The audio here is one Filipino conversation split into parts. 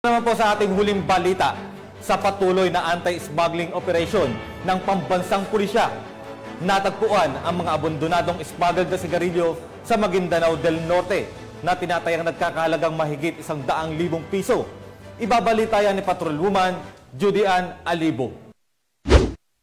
Naman po sa ating huling balita sa patuloy na anti-smuggling operation ng pambansang pulisya. Natagpuan ang mga abandonadong smuggled na sigarilyo sa Maguindanao del Norte na tinatayang nagkakahalagang mahigit 100,000 piso. Ibabalita yan ni Patrolwoman Judy Ann Alibo.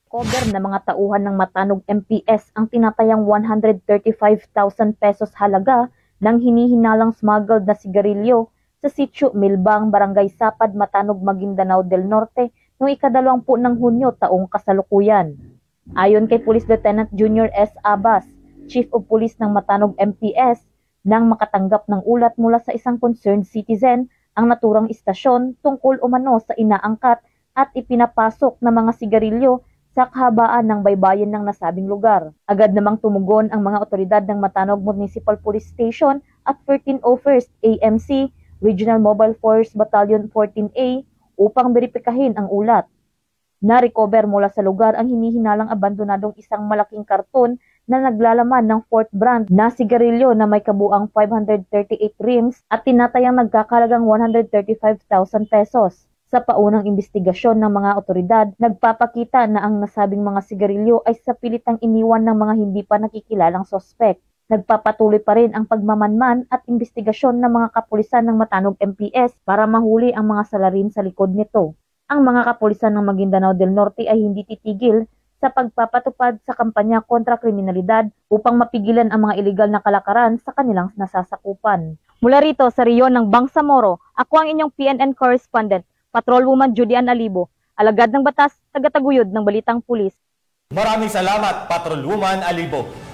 Cover na mga tauhan ng Matanog MPS ang tinatayang 135,000 pesos halaga ng hinihinalang smuggled na sigarilyo sa sitio Milbang, Barangay Sapad, Matanog, Maguindanao del Norte noong ika-20 ng Hunyo taong kasalukuyan. Ayon kay Police Lieutenant Junior S. Abbas, Chief of Police ng Matanog MPS, nang makatanggap ng ulat mula sa isang concerned citizen ang naturang istasyon tungkol umano sa inaangkat at ipinapasok na mga sigarilyo sa kahabaan ng baybayin ng nasabing lugar. Agad namang tumugon ang mga otoridad ng Matanog Municipal Police Station at 1301st AMC Regional Mobile Force Battalion 14A upang beripikahin ang ulat. Na-recover mula sa lugar ang hinihinalang abandonadong isang malaking karton na naglalaman ng 4th brand na sigarilyo na may kabuang 538 rims at tinatayang nagkakalagang 135,000 pesos. Sa paunang investigasyon ng mga otoridad, nagpapakita na ang nasabing mga sigarilyo ay sa pilitang iniwan ng mga hindi pa nakikilalang sospek. Nagpapatuloy pa rin ang pagmamanman at investigasyon ng mga kapulisan ng Matanog MPS para mahuli ang mga salarin sa likod nito. Ang mga kapulisan ng Maguindanao del Norte ay hindi titigil sa pagpapatupad sa kampanya kontra kriminalidad upang mapigilan ang mga ilegal na kalakaran sa kanilang nasasakupan. Mula rito sa riyon ng Bangsamoro, ako ang inyong PNN correspondent, Patrolwoman Judy Ann Alibo, alagad ng batas, tagataguyod ng Balitang Pulis. Maraming salamat, Patrolwoman Alibo.